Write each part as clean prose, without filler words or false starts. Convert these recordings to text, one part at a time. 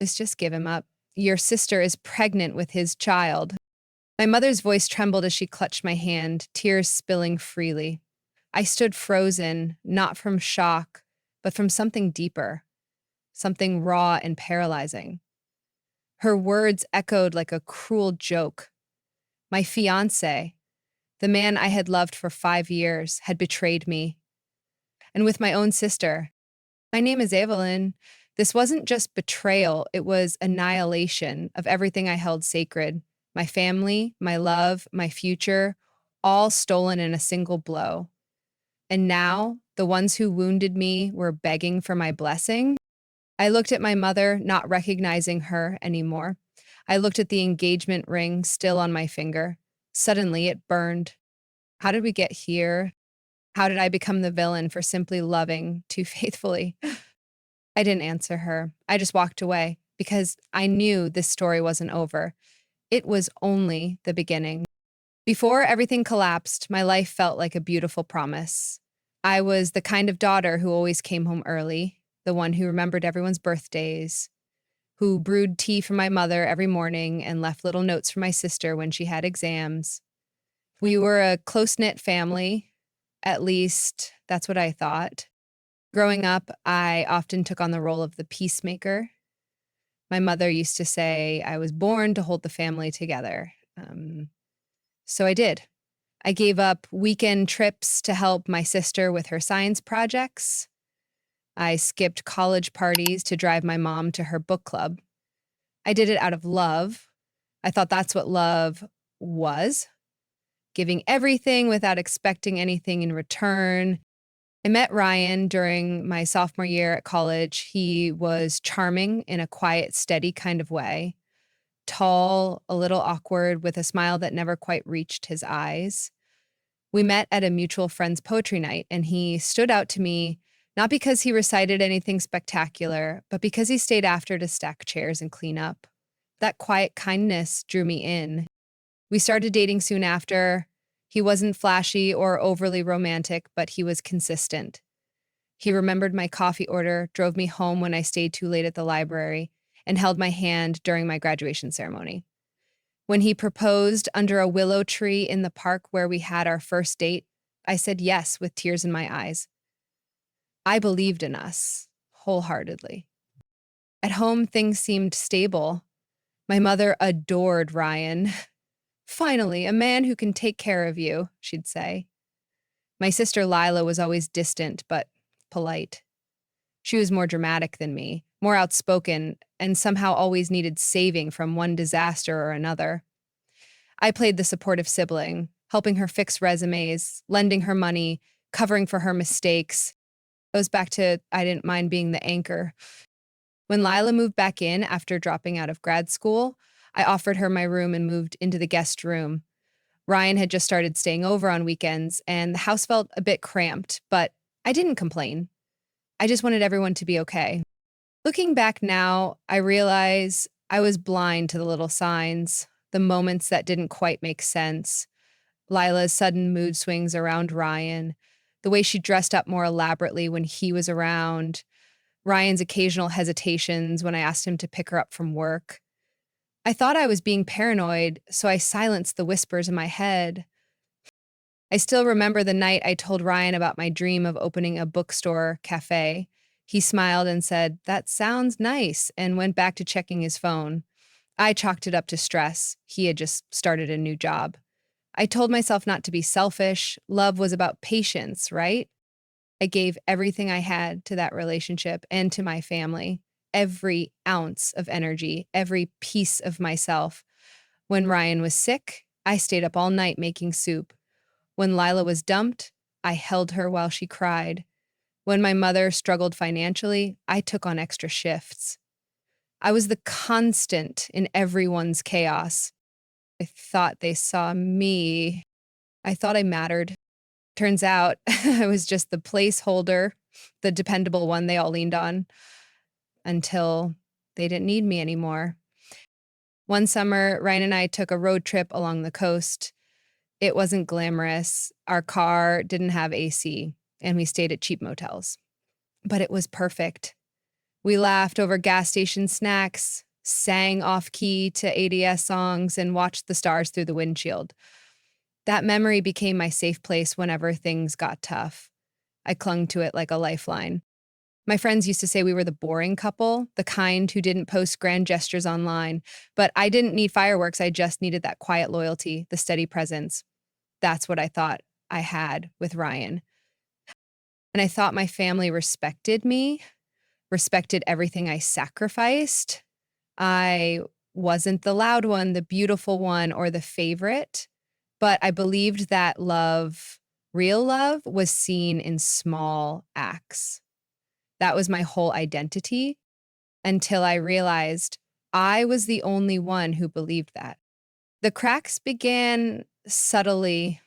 Let's just give him up. Your sister is pregnant with his child. My mother's voice trembled as she clutched my hand, tears spilling freely. I stood frozen, not from shock, but from something deeper, something raw and paralyzing. Her words echoed like a cruel joke. My fiancé, the man I had loved for 5 years, had betrayed me. And with my own sister. My name is Evelyn. This wasn't just betrayal, it was annihilation of everything I held sacred. My family, my love, my future, all stolen in a single blow. And now, the ones who wounded me were begging for my blessing. I looked at my mother, not recognizing her anymore. I looked at the engagement ring still on my finger. Suddenly, it burned. How did we get here? How did I become the villain for simply loving too faithfully? I didn't answer her. I just walked away because I knew this story wasn't over. It was only the beginning. Before everything collapsed, my life felt like a beautiful promise. I was the kind of daughter who always came home early, the one who remembered everyone's birthdays, who brewed tea for my mother every morning and left little notes for my sister when she had exams. We were a close-knit family, at least that's what I thought. Growing up, I often took on the role of the peacemaker. My mother used to say I was born to hold the family together. So I did. I gave up weekend trips to help my sister with her science projects. I skipped college parties to drive my mom to her book club. I did it out of love. I thought that's what love was, giving everything without expecting anything in return. I met Ryan during my sophomore year at college. He was charming in a quiet, steady kind of way, tall, a little awkward, with a smile that never quite reached his eyes. We met at a mutual friend's poetry night, and he stood out to me not because he recited anything spectacular, but because he stayed after to stack chairs and clean up. That quiet kindness drew me in. We started dating soon after. He wasn't flashy or overly romantic, but he was consistent. He remembered my coffee order, drove me home when I stayed too late at the library, and held my hand during my graduation ceremony. When he proposed under a willow tree in the park where we had our first date, I said yes with tears in my eyes. I believed in us wholeheartedly. At home, things seemed stable. My mother adored Ryan. Finally, a man who can take care of you, she'd say. My sister Lila was always distant but polite. She was more dramatic than me, more outspoken, and somehow always needed saving from one disaster or another. I played the supportive sibling, helping her fix resumes, lending her money, covering for her mistakes. It goes back to I didn't mind being the anchor. When Lila moved back in after dropping out of grad school, I offered her my room and moved into the guest room. Ryan had just started staying over on weekends, and the house felt a bit cramped, but I didn't complain. I just wanted everyone to be okay. Looking back now, I realize I was blind to the little signs, the moments that didn't quite make sense. Lila's sudden mood swings around Ryan, the way she dressed up more elaborately when he was around, Ryan's occasional hesitations when I asked him to pick her up from work. I thought I was being paranoid, so I silenced the whispers in my head. I still remember the night I told Ryan about my dream of opening a bookstore cafe. He smiled and said, "That sounds nice," and went back to checking his phone. I chalked it up to stress. He had just started a new job. I told myself not to be selfish. Love was about patience, right? I gave everything I had to that relationship and to my family, every ounce of energy, every piece of myself. When Ryan was sick, I stayed up all night making soup. When Lila was dumped, I held her while she cried. When my mother struggled financially, I took on extra shifts. I was the constant in everyone's chaos. I thought they saw me. I thought I mattered. Turns out I was just the placeholder, the dependable one they all leaned on until they didn't need me anymore. One summer, Ryan and I took a road trip along the coast. It wasn't glamorous. Our car didn't have AC, and we stayed at cheap motels. But it was perfect. We laughed over gas station snacks, sang off key to ADS songs, and watched the stars through the windshield. That memory became my safe place whenever things got tough. I clung to it like a lifeline. My friends used to say we were the boring couple, the kind who didn't post grand gestures online. But I didn't need fireworks. I just needed that quiet loyalty, the steady presence. That's what I thought I had with Ryan. And I thought my family respected me, respected everything I sacrificed. I wasn't the loud one, the beautiful one, or the favorite, but I believed that love, real love, was seen in small acts. That was my whole identity until I realized I was the only one who believed that. The cracks began subtly,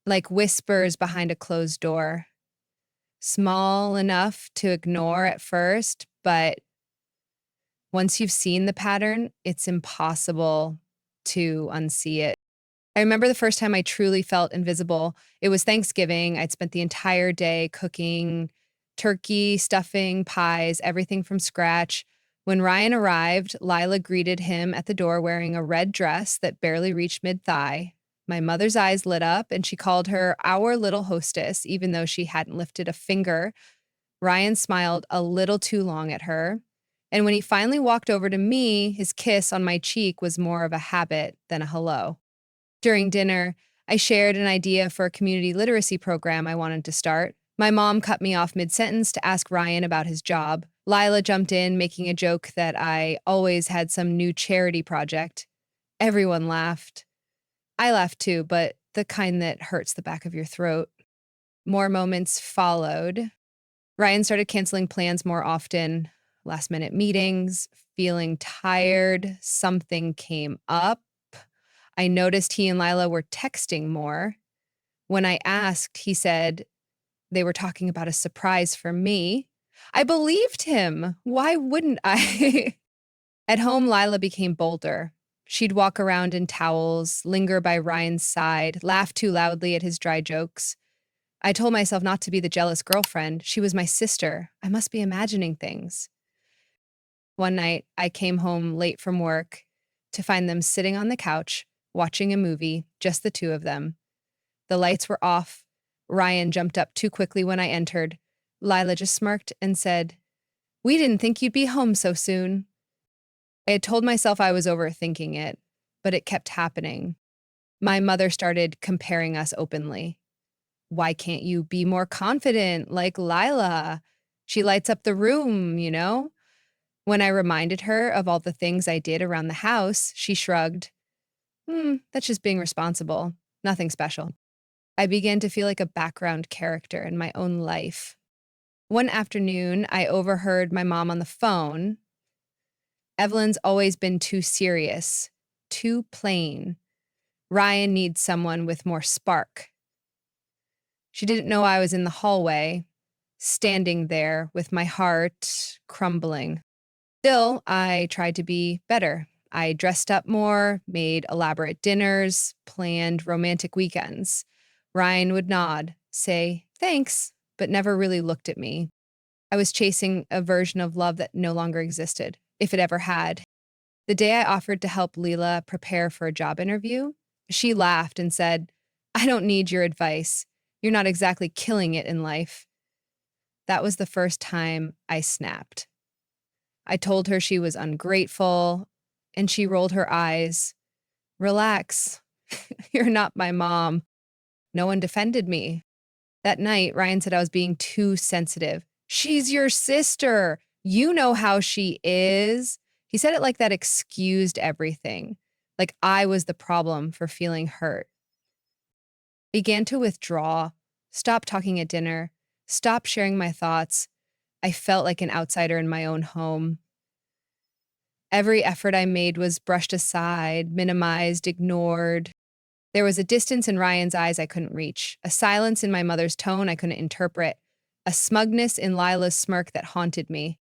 like whispers behind a closed door, small enough to ignore at first, but once you've seen the pattern, it's impossible to unsee it. I remember the first time I truly felt invisible. It was Thanksgiving. I'd spent the entire day cooking turkey, stuffing, pies, everything from scratch. When Ryan arrived, Lila greeted him at the door wearing a red dress that barely reached mid thigh. My mother's eyes lit up and she called her our little hostess, even though she hadn't lifted a finger. Ryan smiled a little too long at her. And when he finally walked over to me, his kiss on my cheek was more of a habit than a hello. During dinner, I shared an idea for a community literacy program I wanted to start. My mom cut me off mid-sentence to ask Ryan about his job. Lila jumped in, making a joke that I always had some new charity project. Everyone laughed. I laughed too, but the kind that hurts the back of your throat. More moments followed. Ryan started canceling plans more often, last-minute meetings, feeling tired. Something came up. I noticed he and Lila were texting more. When I asked, he said they were talking about a surprise for me. I believed him. Why wouldn't I? At home, Lila became bolder. She'd walk around in towels, linger by Ryan's side, laugh too loudly at his dry jokes. I told myself not to be the jealous girlfriend. She was my sister. I must be imagining things. One night, I came home late from work to find them sitting on the couch, watching a movie, just the two of them. The lights were off. Ryan jumped up too quickly when I entered. Lila just smirked and said, "We didn't think you'd be home so soon." I had told myself I was overthinking it, but it kept happening. My mother started comparing us openly. Why can't you be more confident like Lila? She lights up the room, you know? When I reminded her of all the things I did around the house, she shrugged. That's just being responsible. Nothing special. I began to feel like a background character in my own life. One afternoon, I overheard my mom on the phone. Evelyn's always been too serious, too plain. Ryan needs someone with more spark. She didn't know I was in the hallway, standing there with my heart crumbling. Still, I tried to be better. I dressed up more, made elaborate dinners, planned romantic weekends. Ryan would nod, say thanks, but never really looked at me. I was chasing a version of love that no longer existed, if it ever had. The day I offered to help Leela prepare for a job interview, she laughed and said, "I don't need your advice. You're not exactly killing it in life." That was the first time I snapped. I told her she was ungrateful, and she rolled her eyes. "Relax. You're not my mom." No one defended me. That night, Ryan said I was being too sensitive. "She's your sister. You know how she is." He said it like that excused everything, like I was the problem for feeling hurt. Began to withdraw, stop talking at dinner, stop sharing my thoughts. I felt like an outsider in my own home. Every effort I made was brushed aside, minimized, ignored. There was a distance in Ryan's eyes I couldn't reach, a silence in my mother's tone I couldn't interpret, a smugness in Lila's smirk that haunted me.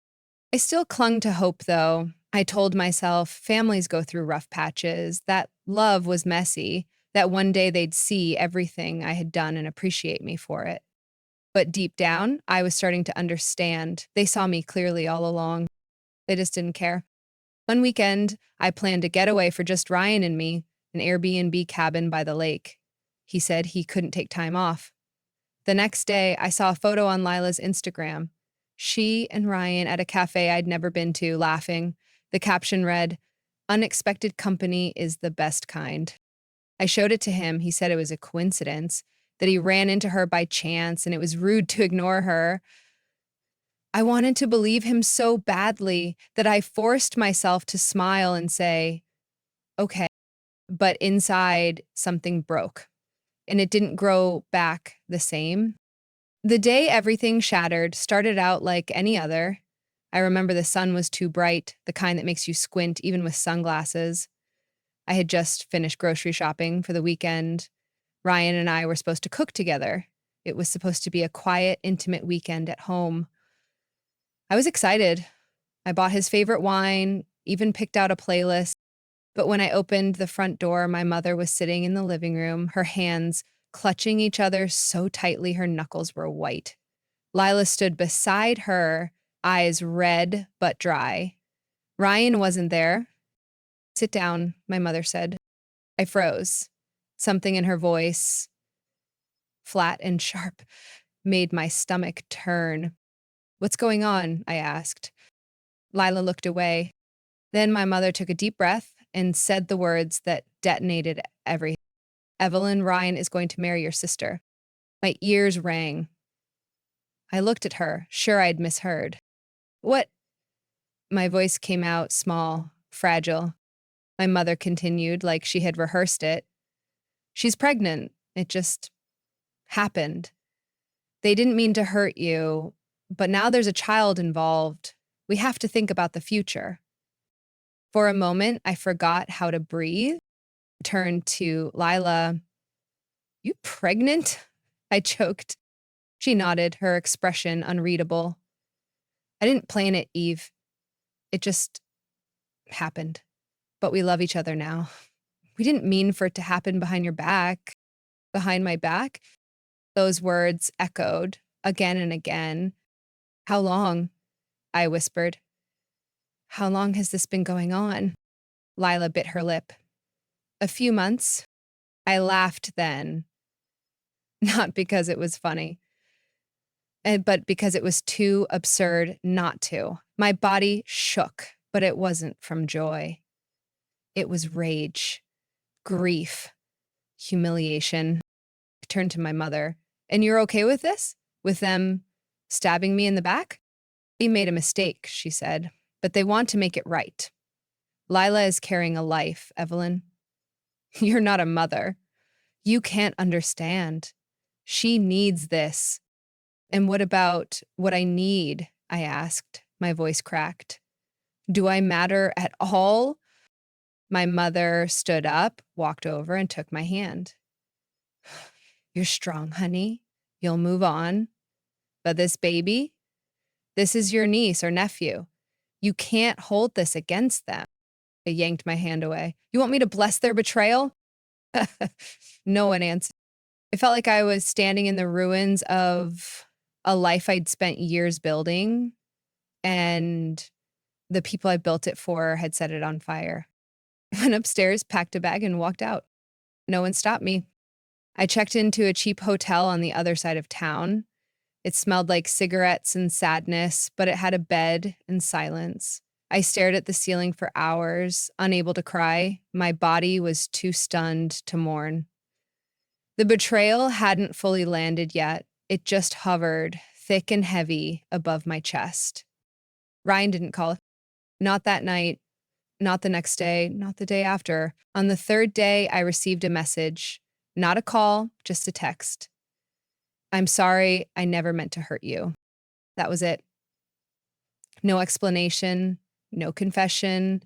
I still clung to hope, though. I told myself families go through rough patches, that love was messy, that one day they'd see everything I had done and appreciate me for it. But deep down, I was starting to understand. They saw me clearly all along. They just didn't care. One weekend, I planned a getaway for just Ryan and me, an Airbnb cabin by the lake. He said he couldn't take time off. The next day, I saw a photo on Lila's Instagram. She and Ryan at a cafe I'd never been to, laughing. The caption read, "Unexpected company is the best kind." I showed it to him. He said it was a coincidence, that he ran into her by chance and it was rude to ignore her. I wanted to believe him so badly that I forced myself to smile and say, okay, but inside something broke and it didn't grow back the same. The day everything shattered started out like any other. I remember the sun was too bright, the kind that makes you squint even with sunglasses. I had just finished grocery shopping for the weekend. Ryan and I were supposed to cook together. It was supposed to be a quiet, intimate weekend at home. I was excited. I bought his favorite wine, even picked out a playlist. But when I opened the front door, my mother was sitting in the living room, her hands clutching each other so tightly her knuckles were white. Lila stood beside her, eyes red but dry. Ryan wasn't there. "Sit down," my mother said. I froze. Something in her voice, flat and sharp, made my stomach turn. "What's going on?" I asked. Lila looked away. Then my mother took a deep breath and said the words that detonated everything. "Evelyn, Ryan is going to marry your sister." My ears rang. I looked at her, sure I'd misheard. "What?" My voice came out small, fragile. My mother continued like she had rehearsed it. "She's pregnant. It just happened. They didn't mean to hurt you, but now there's a child involved. We have to think about the future." For a moment, I forgot how to breathe. Turned to Lila. "You pregnant?" I choked. She nodded, her expression unreadable. "I didn't plan it, Eve. It just happened. But we love each other now. We didn't mean for it to happen behind your back." Behind my back? Those words echoed again and again. "How long?" I whispered. "How long has this been going on?" Lila bit her lip. "A few months." I laughed then, not because it was funny, but because it was too absurd not to. My body shook, but it wasn't from joy. It was rage, grief, humiliation. I turned to my mother. "And you're okay with this? With them stabbing me in the back?" "We made a mistake," she said, "but they want to make it right. Lila is carrying a life, Evelyn. You're not a mother. You can't understand. She needs this." "And what about what I need?" I asked, my voice cracked. "Do I matter at all?" My mother stood up, walked over, and took my hand. "You're strong, honey. You'll move on. But this baby, this is your niece or nephew. You can't hold this against them." I yanked my hand away. "You want me to bless their betrayal?" No one answered. It felt like I was standing in the ruins of a life I'd spent years building, and the people I built it for had set it on fire. I went upstairs, packed a bag, and walked out. No one stopped me. I checked into a cheap hotel on the other side of town. It smelled like cigarettes and sadness, but it had a bed and silence. I stared at the ceiling for hours, unable to cry. My body was too stunned to mourn. The betrayal hadn't fully landed yet. It just hovered, thick and heavy, above my chest. Ryan didn't call. Not that night, not the next day, not the day after. On the third day, I received a message. Not a call, just a text. "I'm sorry, I never meant to hurt you." That was it. No explanation, no confession,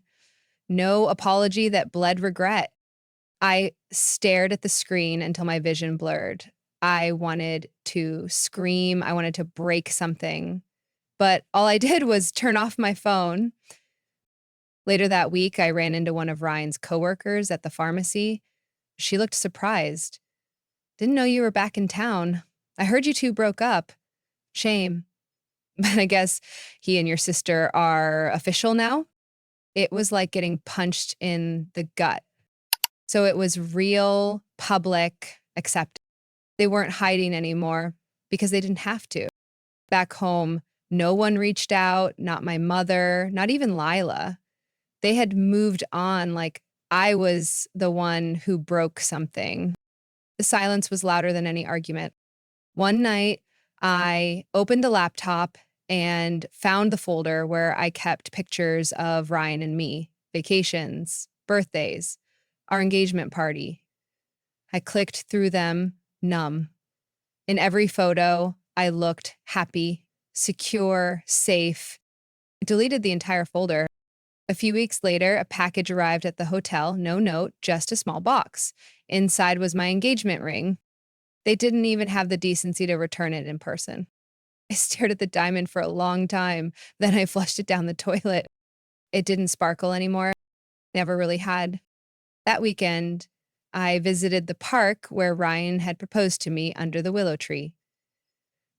no apology that bled regret. I stared at the screen until my vision blurred. I wanted to scream. I wanted to break something. But all I did was turn off my phone. Later that week, I ran into one of Ryan's coworkers at the pharmacy. She looked surprised. "Didn't know you were back in town. I heard you two broke up." Shame. But I guess he and your sister are official now. It was like getting punched in the gut. So it was real, public, acceptance. They weren't hiding anymore because they didn't have to. Back home, no one reached out, not my mother, not even Lila. They had moved on like I was the one who broke something. The silence was louder than any argument. One night, I opened the laptop and found the folder where I kept pictures of Ryan and me, vacations, birthdays, our engagement party. I clicked through them, numb. In every photo, I looked happy, secure, safe. I deleted the entire folder. A few weeks later, a package arrived at the hotel, no note, just a small box. Inside was my engagement ring. They didn't even have the decency to return it in person. I stared at the diamond for a long time, then I flushed it down the toilet. It didn't sparkle anymore, never really had. That weekend, I visited the park where Ryan had proposed to me under the willow tree.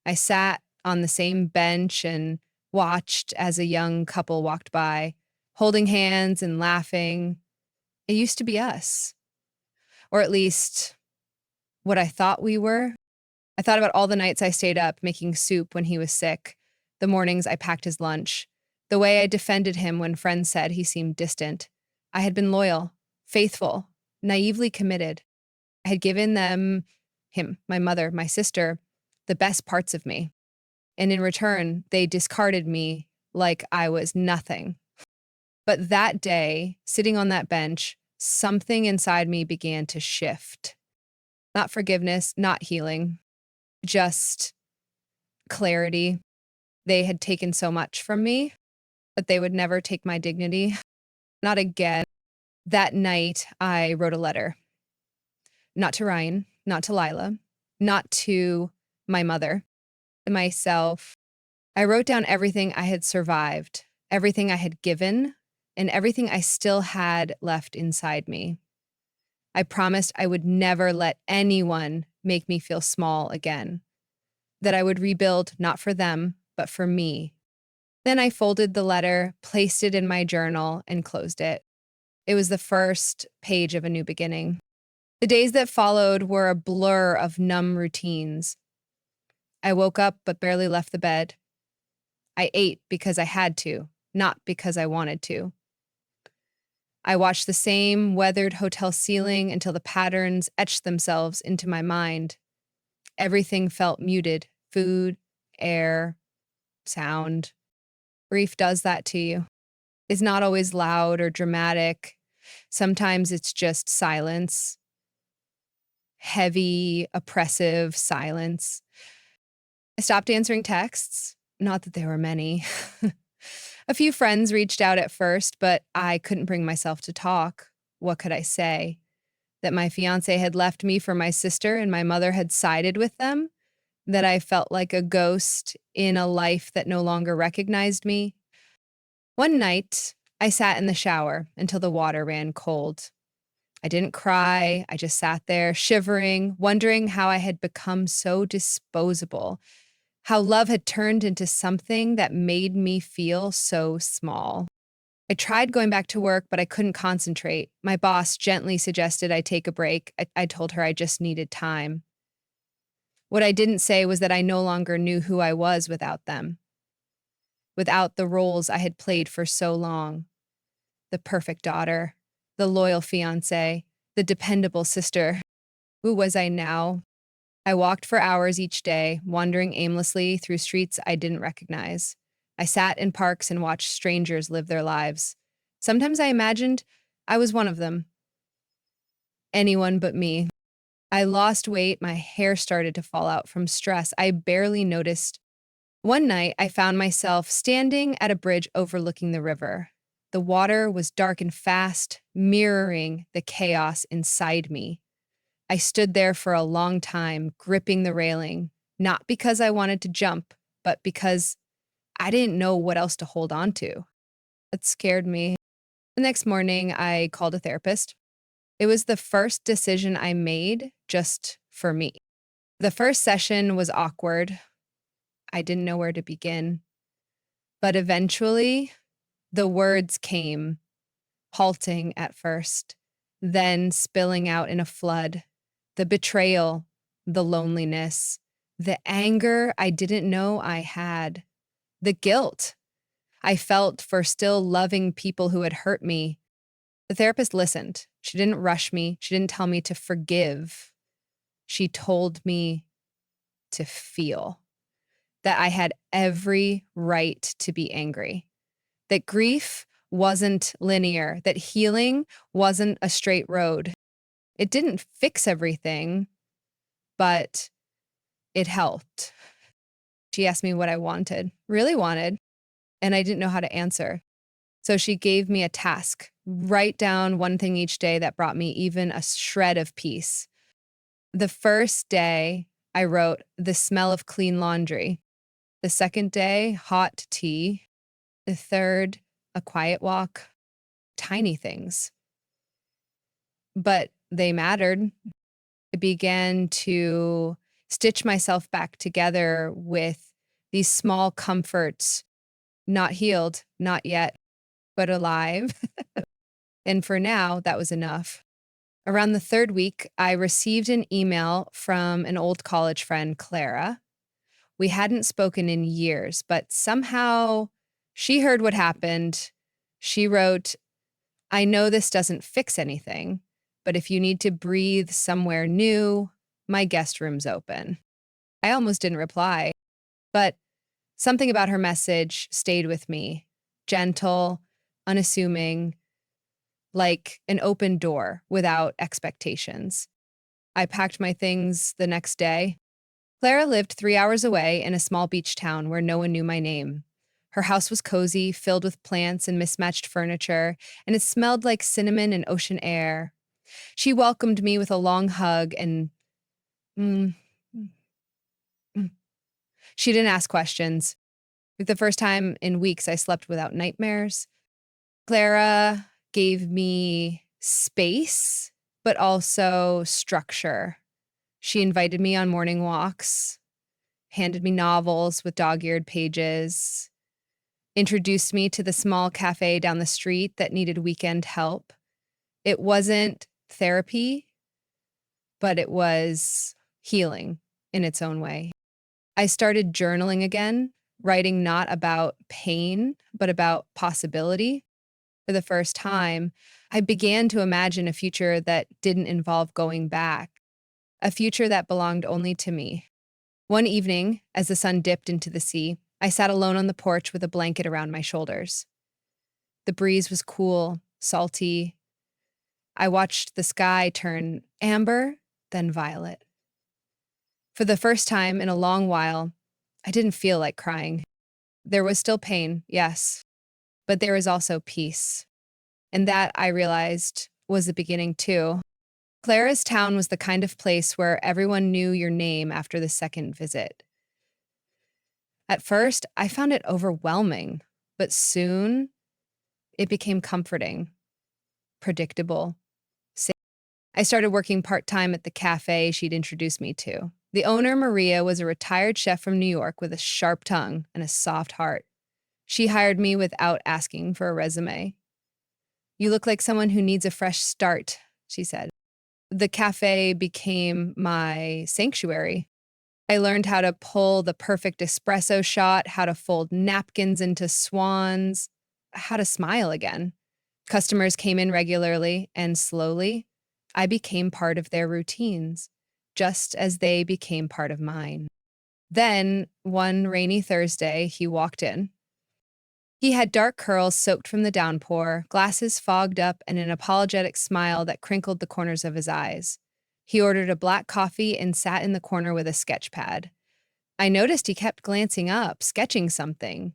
I sat on the same bench and watched as a young couple walked by, holding hands and laughing. It used to be us, or at least what I thought we were. I thought about all the nights I stayed up making soup when he was sick, the mornings I packed his lunch, the way I defended him when friends said he seemed distant. I had been loyal, faithful, naively committed. I had given them, him, my mother, my sister, the best parts of me. And in return, they discarded me like I was nothing. But that day, sitting on that bench, something inside me began to shift. Not forgiveness, not healing, just clarity. They had taken so much from me, but they would never take my dignity. Not again. That night, I wrote a letter. Not to Ryan, not to Lila, not to my mother, to myself. I wrote down everything I had survived, everything I had given, and everything I still had left inside me. I promised I would never let anyone make me feel small again, that I would rebuild not for them, but for me. Then I folded the letter, placed it in my journal, and closed it. It was the first page of a new beginning. The days that followed were a blur of numb routines. I woke up but barely left the bed. I ate because I had to, not because I wanted to. I watched the same weathered hotel ceiling until the patterns etched themselves into my mind. Everything felt muted: food, air, sound. Grief does that to you. It's not always loud or dramatic. Sometimes it's just silence, heavy, oppressive silence. I stopped answering texts, not that there were many. A few friends reached out at first, but I couldn't bring myself to talk. What could I say? That my fiancé had left me for my sister and my mother had sided with them? That I felt like a ghost in a life that no longer recognized me? One night, I sat in the shower until the water ran cold. I didn't cry. I just sat there, shivering, wondering how I had become so disposable, how love had turned into something that made me feel so small. I tried going back to work, but I couldn't concentrate. My boss gently suggested I take a break. I told her I just needed time. What I didn't say was that I no longer knew who I was without them, without the roles I had played for so long. The perfect daughter, the loyal fiancé, the dependable sister. Who was I now? I walked for hours each day, wandering aimlessly through streets I didn't recognize. I sat in parks and watched strangers live their lives. Sometimes I imagined I was one of them. Anyone but me. I lost weight, my hair started to fall out from stress. I barely noticed. One night, I found myself standing at a bridge overlooking the river. The water was dark and fast, mirroring the chaos inside me. I stood there for a long time, gripping the railing, not because I wanted to jump, but because I didn't know what else to hold on to. It scared me. The next morning, I called a therapist. It was the first decision I made just for me. The first session was awkward. I didn't know where to begin. But eventually, the words came, halting at first, then spilling out in a flood. The betrayal, the loneliness, the anger I didn't know I had, the guilt I felt for still loving people who had hurt me. The therapist listened. She didn't rush me. She didn't tell me to forgive. She told me to feel that I had every right to be angry, that grief wasn't linear, that healing wasn't a straight road. It didn't fix everything, but it helped. She asked me what I wanted, really wanted, and I didn't know how to answer. So she gave me a task: write down one thing each day that brought me even a shred of peace. The first day, I wrote the smell of clean laundry. The second day, hot tea. The third, a quiet walk. Tiny things, but they mattered. I began to stitch myself back together with these small comforts, not healed, not yet, but alive. And for now, that was enough. Around the third week, I received an email from an old college friend, Clara. We hadn't spoken in years, but somehow she heard what happened. She wrote, "I know this doesn't fix anything, but if you need to breathe somewhere new, my guest room's open." I almost didn't reply, but something about her message stayed with me. Gentle, unassuming, like an open door without expectations. I packed my things the next day. Clara lived 3 hours away in a small beach town where no one knew my name. Her house was cozy, filled with plants and mismatched furniture, and it smelled like cinnamon and ocean air. She welcomed me with a long hug and mm, mm, mm. She didn't ask questions. Like the first time in weeks, I slept without nightmares. Clara gave me space, but also structure. She invited me on morning walks, handed me novels with dog-eared pages, introduced me to the small cafe down the street that needed weekend help. It wasn't therapy, but it was healing in its own way. I started journaling again, writing not about pain, but about possibility. For the first time, I began to imagine a future that didn't involve going back, a future that belonged only to me. One evening, as the sun dipped into the sea, I sat alone on the porch with a blanket around my shoulders. The breeze was cool, salty. I watched the sky turn amber, then violet. For the first time in a long while, I didn't feel like crying. There was still pain, yes, but there was also peace. And that, I realized, was the beginning too. Clara's town was the kind of place where everyone knew your name after the second visit. At first, I found it overwhelming, but soon it became comforting, predictable, safe. I started working part-time at the cafe she'd introduced me to. The owner, Maria, was a retired chef from New York with a sharp tongue and a soft heart. She hired me without asking for a resume. "You look like someone who needs a fresh start," she said. The cafe became my sanctuary. I learned how to pull the perfect espresso shot, how to fold napkins into swans, how to smile again. Customers came in regularly, and slowly, I became part of their routines, just as they became part of mine. Then, one rainy Thursday, he walked in. He had dark curls soaked from the downpour, glasses fogged up, and an apologetic smile that crinkled the corners of his eyes. He ordered a black coffee and sat in the corner with a sketch pad. I noticed he kept glancing up, sketching something.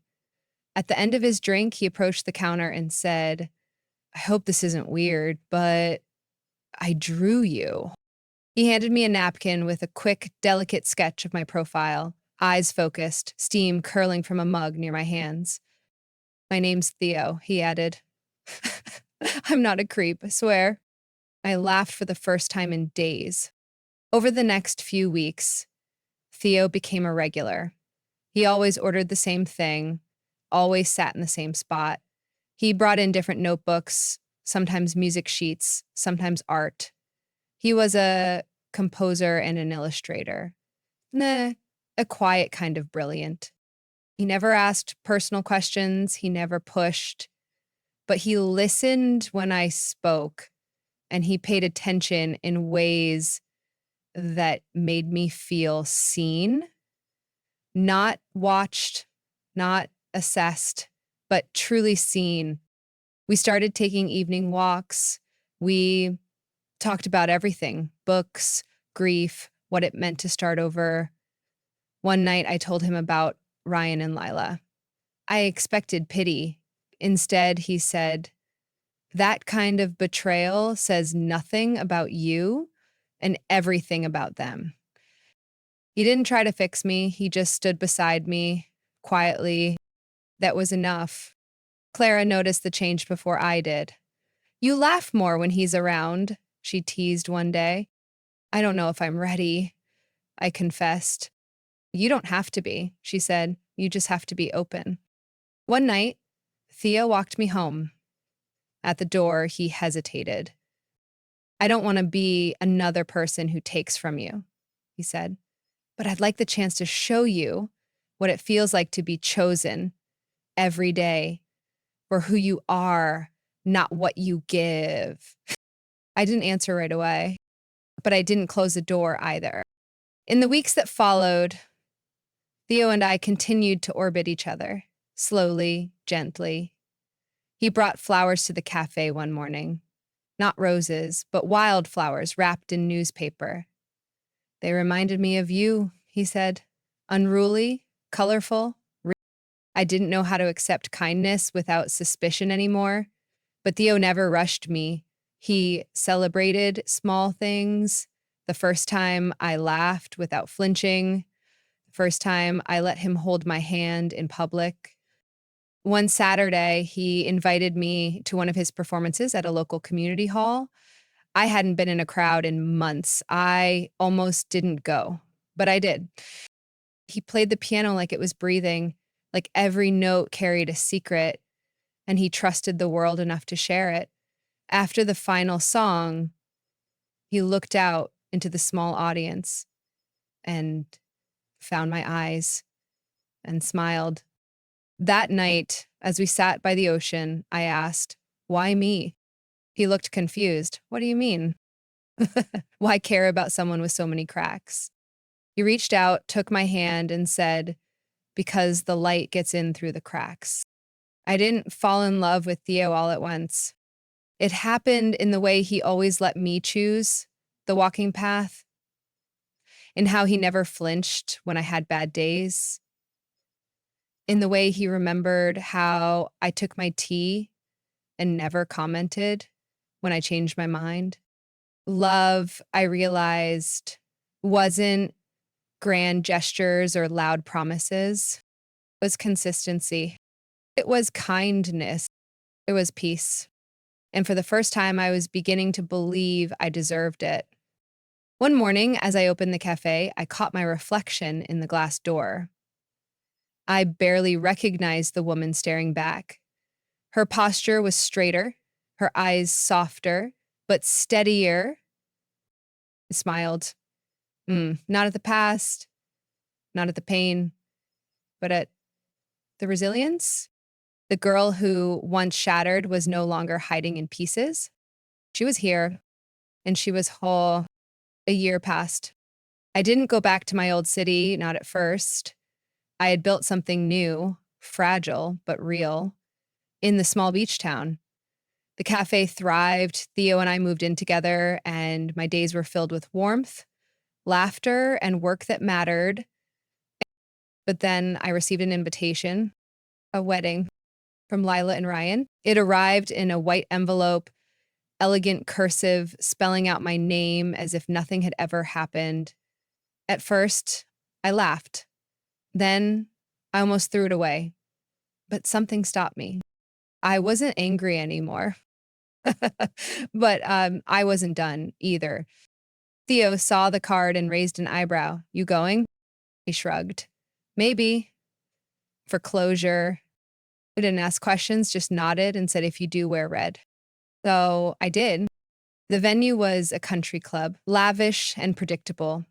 At the end of his drink, he approached the counter and said, "I hope this isn't weird, but I drew you." He handed me a napkin with a quick, delicate sketch of my profile, eyes focused, steam curling from a mug near my hands. "My name's Theo," he added. "I'm not a creep, I swear." I laughed for the first time in days. Over the next few weeks, Theo became a regular. He always ordered the same thing, always sat in the same spot. He brought in different notebooks, sometimes music sheets, sometimes art. He was a composer and an illustrator. Nah, a quiet kind of brilliant. He never asked personal questions, he never pushed, but he listened when I spoke, and he paid attention in ways that made me feel seen, not watched, not assessed, but truly seen. We started taking evening walks. We talked about everything: books, grief, what it meant to start over. One night I told him about Ryan and Lila. I expected pity. Instead, he said, "That kind of betrayal says nothing about you and everything about them." He didn't try to fix me. He just stood beside me quietly. That was enough. Clara noticed the change before I did. "You laugh more when he's around," she teased one day. "I don't know if I'm ready," I confessed. "You don't have to be," she said. "You just have to be open." One night, Thea walked me home. At the door, he hesitated. "I don't want to be another person who takes from you," he said, "but I'd like the chance to show you what it feels like to be chosen every day for who you are, not what you give." I didn't answer right away, but I didn't close the door either. In the weeks that followed, Theo and I continued to orbit each other, slowly, gently. He brought flowers to the cafe one morning. Not roses, but wildflowers wrapped in newspaper. "They reminded me of you," he said. "Unruly, colorful." I didn't know how to accept kindness without suspicion anymore, but Theo never rushed me. He celebrated small things. The first time I laughed without flinching. The first time I let him hold my hand in public. One Saturday, he invited me to one of his performances at a local community hall. I hadn't been in a crowd in months. I almost didn't go, but I did. He played the piano like it was breathing, like every note carried a secret, and he trusted the world enough to share it. After the final song, he looked out into the small audience and found my eyes and smiled. That night, as we sat by the ocean, I asked, "Why me?" He looked confused. "What do you mean?" "Why care about someone with so many cracks?" He reached out, took my hand, and said, "Because the light gets in through the cracks." I didn't fall in love with Theo all at once. It happened in the way he always let me choose the walking path, in how he never flinched when I had bad days, in the way he remembered how I took my tea and never commented when I changed my mind. Love, I realized, wasn't grand gestures or loud promises. It was consistency. It was kindness. It was peace. And for the first time, I was beginning to believe I deserved it. One morning, as I opened the cafe, I caught my reflection in the glass door. I barely recognized the woman staring back. Her posture was straighter, her eyes softer, but steadier. I smiled. Not at the past, not at the pain, but at the resilience. The girl who once shattered was no longer hiding in pieces. She was here, and she was whole. A year passed. I didn't go back to my old city, not at first. I had built something new, fragile but real, in the small beach town. The cafe thrived. Theo and I moved in together, and my days were filled with warmth, laughter, and work that mattered. But then I received an invitation, a wedding from Lila and Ryan. It arrived in a white envelope, elegant cursive, spelling out my name as if nothing had ever happened. At first, I laughed. Then I almost threw it away. But something stopped me. I wasn't angry anymore. But I wasn't done either. Theo saw the card and raised an eyebrow. "You going?" He shrugged. "Maybe. for closure. I didn't ask questions, just nodded and said, if you do, wear red. So I did. The venue was a country club, lavish and predictable.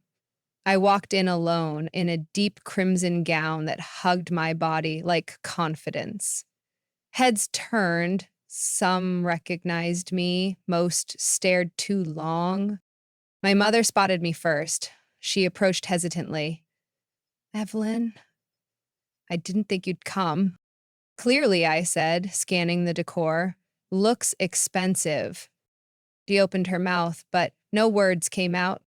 I walked in alone in a deep crimson gown that hugged my body like confidence. Heads turned. Some recognized me, most stared too long. My mother spotted me first. She approached hesitantly. Evelyn, I didn't think you'd come. Clearly, I said, scanning the decor. Looks expensive. She opened her mouth, but no words came out.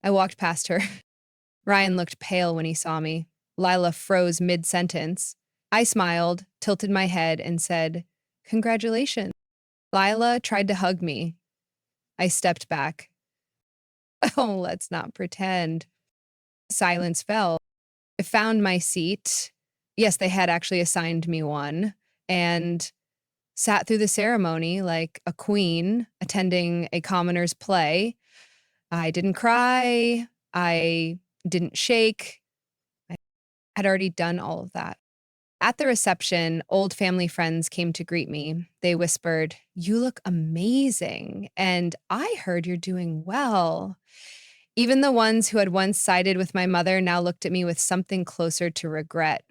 I walked past her. Ryan looked pale when he saw me. Lila froze mid-sentence. I smiled, tilted my head, and said, Congratulations. Lila tried to hug me. I stepped back. Oh, let's not pretend. Silence fell. I found my seat. Yes, they had actually assigned me one, and sat through the ceremony like a queen attending a commoner's play. I didn't cry. I didn't shake. I had already done all of that. At the reception, old family friends came to greet me. They whispered, You look amazing, and I heard you're doing well. Even the ones who had once sided with my mother now looked at me with something closer to regret.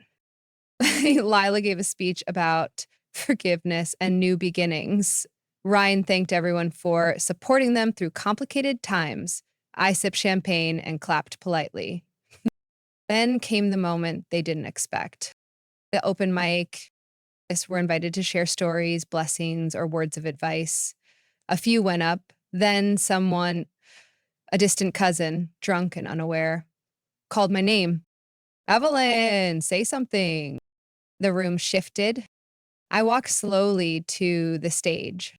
Lila gave a speech about forgiveness and new beginnings. Ryan thanked everyone for supporting them through complicated times. I sipped champagne and clapped politely. Then came the moment they didn't expect. The open mic. Guests were invited to share stories, blessings, or words of advice. A few went up. Then someone, a distant cousin, drunk and unaware, called my name. Evelyn, say something. The room shifted. I walked slowly to the stage,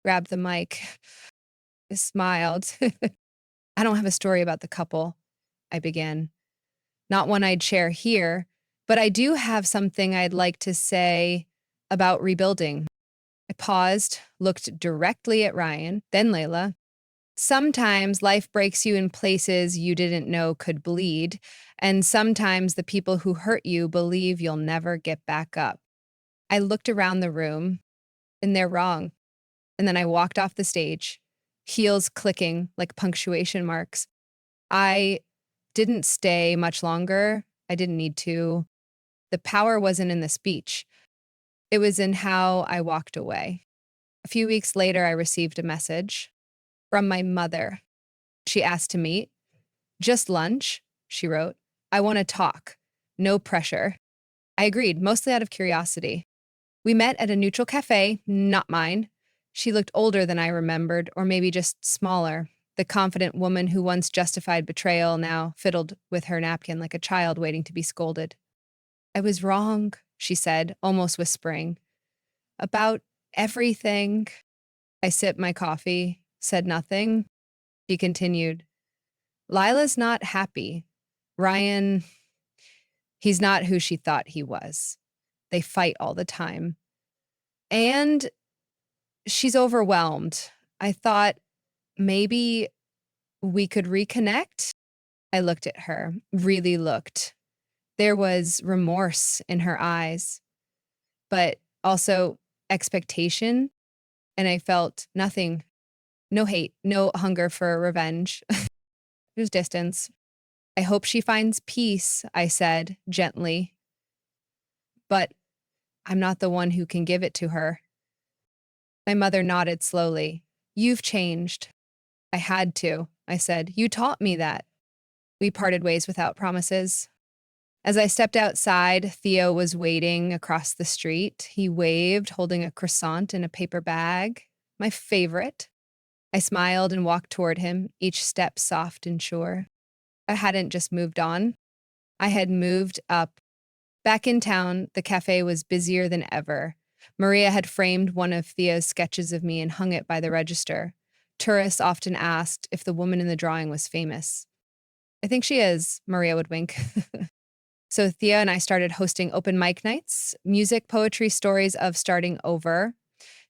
grabbed the mic, smiled. I don't have a story about the couple, I began. Not one I'd share here, but I do have something I'd like to say about rebuilding. I paused, looked directly at Ryan, then Layla. Sometimes life breaks you in places you didn't know could bleed, and sometimes the people who hurt you believe you'll never get back up. I looked around the room, and they're wrong. And then I walked off the stage, heels clicking like punctuation marks. I didn't stay much longer. I didn't need to. The power wasn't in the speech. It was in how I walked away. A few weeks later, I received a message from my mother. She asked to meet. Just lunch, she wrote. I want to talk. No pressure. I agreed, mostly out of curiosity. We met at a neutral cafe, not mine. She looked older than I remembered, or maybe just smaller. The confident woman who once justified betrayal now fiddled with her napkin like a child waiting to be scolded. I was wrong, she said, almost whispering. About everything. I sipped my coffee, said nothing. She continued, Lila's not happy. Ryan, he's not who she thought he was. They fight all the time. And she's overwhelmed. I thought maybe we could reconnect. I looked at her, really looked. There was remorse in her eyes, but also expectation. And I felt nothing, no hate, no hunger for revenge. There's distance. I hope she finds peace, I said gently, but I'm not the one who can give it to her. My mother nodded slowly. You've changed. I had to, I said. You taught me that. We parted ways without promises. As I stepped outside, Theo was waiting across the street. He waved, holding a croissant in a paper bag, my favorite. I smiled and walked toward him, each step soft and sure. I hadn't just moved on. I had moved up. Back in town, the cafe was busier than ever. Maria had framed one of Theo's sketches of me and hung it by the register. Tourists often asked if the woman in the drawing was famous. I think she is, Maria would wink. So Thea and I started hosting open mic nights, music, poetry, stories of starting over.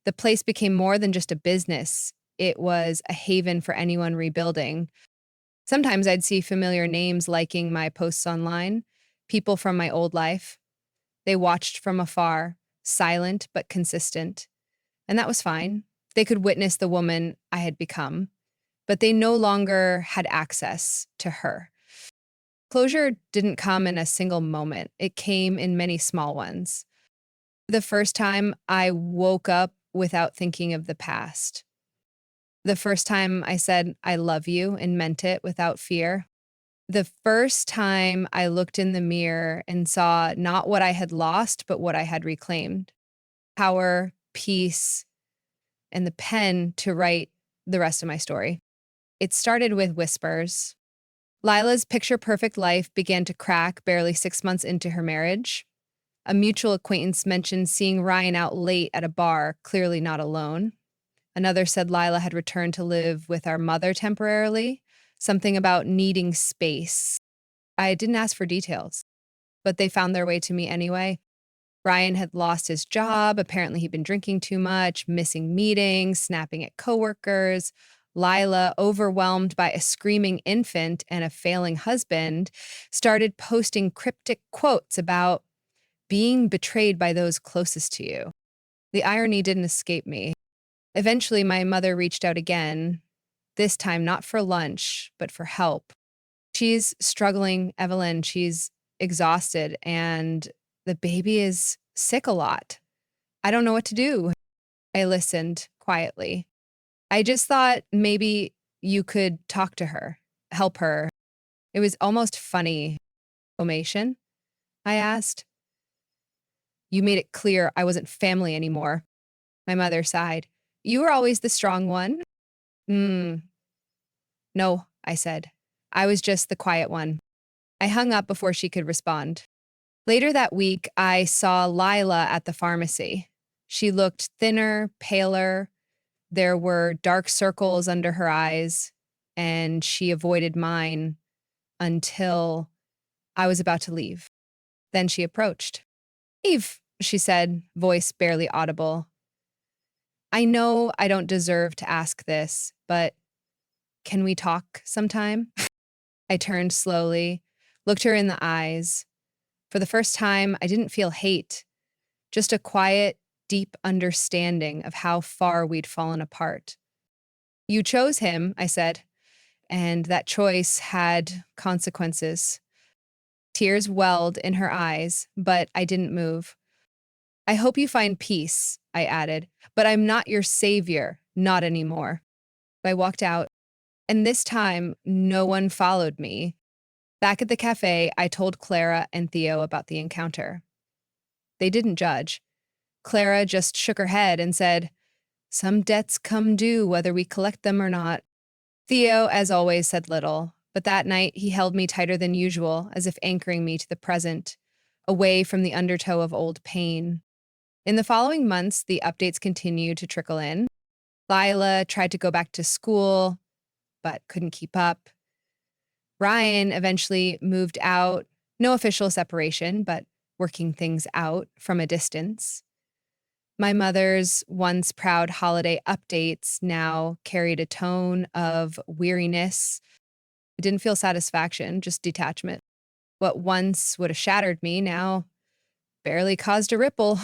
The place became more than just a business. It was a haven for anyone rebuilding. Sometimes I'd see familiar names liking my posts online, people from my old life. They watched from afar, silent but consistent. And that was fine. They could witness the woman I had become, but they no longer had access to her. Closure didn't come in a single moment, it came in many small ones. The first time I woke up without thinking of the past. The first time I said, I love you and meant it without fear. The first time I looked in the mirror and saw not what I had lost, but what I had reclaimed power, peace, and the pen to write the rest of my story. It started with whispers. Lila's picture perfect life began to crack barely 6 months into her marriage. A mutual acquaintance mentioned seeing Ryan out late at a bar, clearly not alone. Another said Lila had returned to live with our mother temporarily, something about needing space. I didn't ask for details, but they found their way to me anyway. Ryan had lost his job. Apparently, he'd been drinking too much, missing meetings, snapping at coworkers. Lila, overwhelmed by a screaming infant and a failing husband, started posting cryptic quotes about being betrayed by those closest to you. The irony didn't escape me. Eventually, my mother reached out again, this time not for lunch, but for help. She's struggling, Evelyn. She's exhausted, and the baby is sick a lot. I don't know what to do. I listened quietly. I just thought maybe you could talk to her, help her. It was almost funny. Formation? I asked. You made it clear I wasn't family anymore. My mother sighed. You were always the strong one. Hmm. No, I said. I was just the quiet one. I hung up before she could respond. Later that week, I saw Lila at the pharmacy. She looked thinner, paler. There were dark circles under her eyes, and she avoided mine until I was about to leave. Then she approached. Eve, she said, voice barely audible. I know I don't deserve to ask this, but can we talk sometime? I turned slowly, looked her in the eyes. For the first time, I didn't feel hate, just a quiet, deep understanding of how far we'd fallen apart. You chose him, I said, and that choice had consequences. Tears welled in her eyes, but I didn't move. I hope you find peace, I added, but I'm not your savior, not anymore. I walked out, and this time, no one followed me. Back at the cafe, I told Clara and Theo about the encounter. They didn't judge. Clara just shook her head and said, some debts come due whether we collect them or not. Theo, as always, said little, but that night he held me tighter than usual, as if anchoring me to the present, away from the undertow of old pain. In the following months, the updates continued to trickle in. Lila tried to go back to school, but couldn't keep up. Ryan eventually moved out, no official separation, but working things out from a distance. My mother's once proud holiday updates now carried a tone of weariness. It didn't feel satisfaction, just detachment. What once would have shattered me now barely caused a ripple.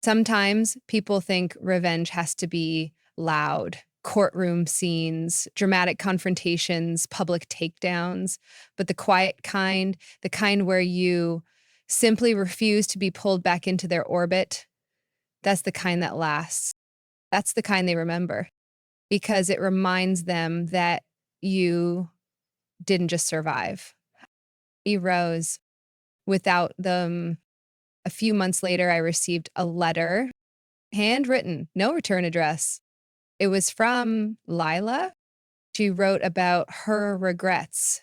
Sometimes people think revenge has to be loud, courtroom scenes, dramatic confrontations, public takedowns, but the quiet kind, the kind where you simply refuse to be pulled back into their orbit, that's the kind that lasts. That's the kind they remember because it reminds them that you didn't just survive. He rose. Without them, a few months later, I received a letter, handwritten, no return address. It was from Lila. She wrote about her regrets,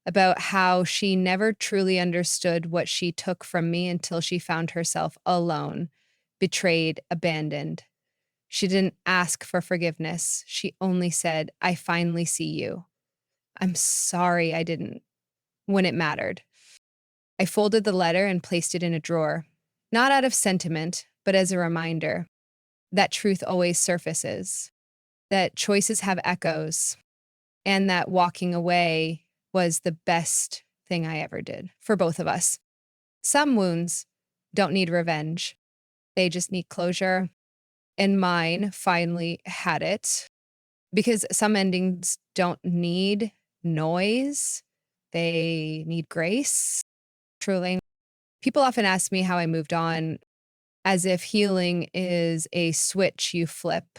about how she never truly understood what she took from me until she found herself alone, betrayed, abandoned. She didn't ask for forgiveness. She only said, I finally see you. I'm sorry I didn't when it mattered. I folded the letter and placed it in a drawer, not out of sentiment, but as a reminder that truth always surfaces, that choices have echoes, and that walking away was the best thing I ever did for both of us. Some wounds don't need revenge. They just need closure. And mine finally had it because some endings don't need noise, they need grace, truly. People often ask me how I moved on, as if healing is a switch you flip,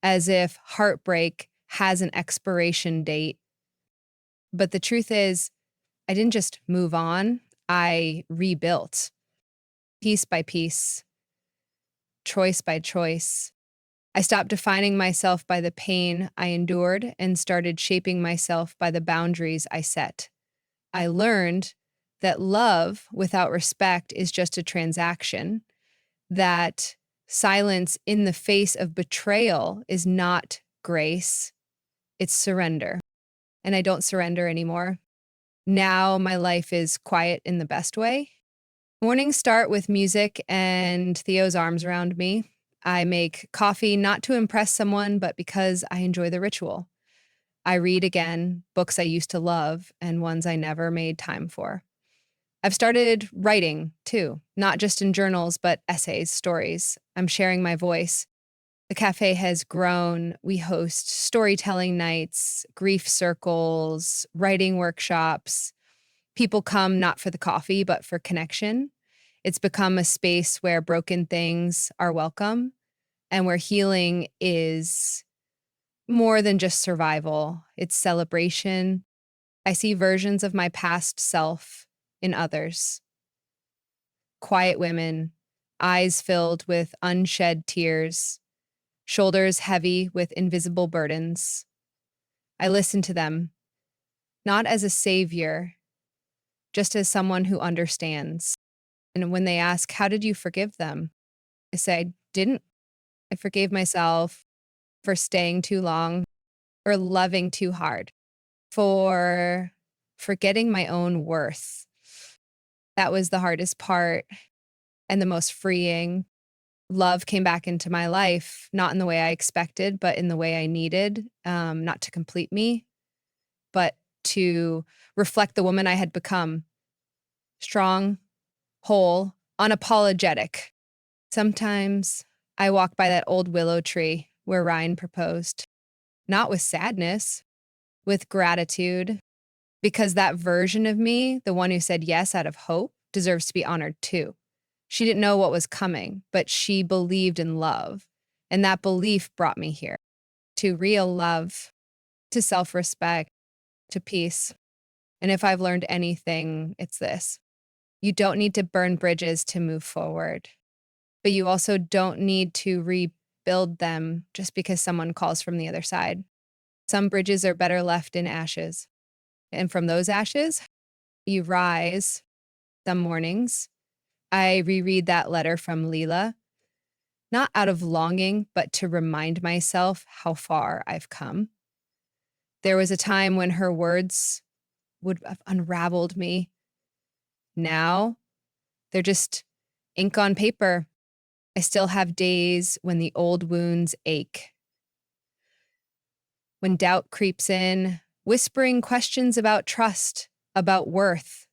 as if heartbreak has an expiration date. But the truth is, I didn't just move on, I rebuilt piece by piece, choice by choice. I stopped defining myself by the pain I endured and started shaping myself by the boundaries I set. I learned that love without respect is just a transaction, that silence in the face of betrayal is not grace, it's surrender. And I don't surrender anymore. Now my life is quiet in the best way. Mornings start with music and Theo's arms around me. I make coffee not to impress someone, but because I enjoy the ritual. I read again books I used to love and ones I never made time for. I've started writing too, not just in journals, but essays, stories. I'm sharing my voice. The cafe has grown. We host storytelling nights, grief circles, writing workshops. People come not for the coffee, but for connection. It's become a space where broken things are welcome and where healing is more than just survival, it's celebration. I see versions of my past self in others. Quiet women, eyes filled with unshed tears, shoulders heavy with invisible burdens. I listen to them, not as a savior, just as someone who understands. And when they ask, how did you forgive them? I say, I didn't. I forgave myself for staying too long, for loving too hard, for forgetting my own worth. That was the hardest part and the most freeing. Love came back into my life, not in the way I expected, but in the way I needed, not to complete me, but to reflect the woman I had become: strong, whole, unapologetic. Sometimes I walk by that old willow tree where Ryan proposed, not with sadness, with gratitude, because that version of me, the one who said yes out of hope, deserves to be honored too. She didn't know what was coming, but she believed in love. And that belief brought me here to real love, to self respect, to peace. And if I've learned anything, it's this: you don't need to burn bridges to move forward, but you also don't need to rebuild them just because someone calls from the other side. Some bridges are better left in ashes. And from those ashes, you rise. Some mornings, I reread that letter from Leela, not out of longing, but to remind myself how far I've come. There was a time when her words would have unraveled me. Now, they're just ink on paper. I still have days when the old wounds ache, when doubt creeps in, whispering questions about trust, about worth,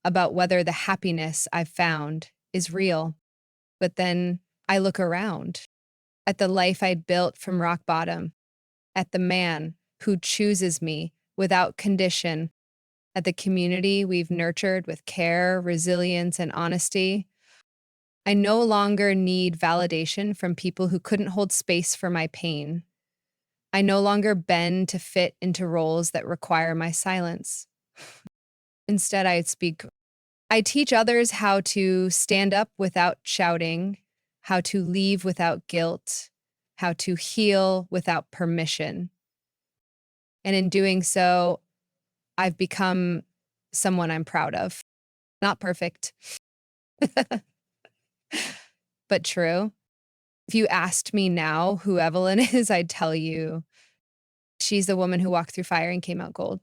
about whether the happiness I've found is real. But then I look around at the life I'd built from rock bottom, at the man who chooses me without condition, at the community we've nurtured with care, resilience, and honesty. I no longer need validation from people who couldn't hold space for my pain. I no longer bend to fit into roles that require my silence. Instead, I teach others how to stand up without shouting, how to leave without guilt, how to heal without permission. And in doing so, I've become someone I'm proud of. Not perfect, but true. If you asked me now who Evelyn is, I'd tell you she's the woman who walked through fire and came out gold.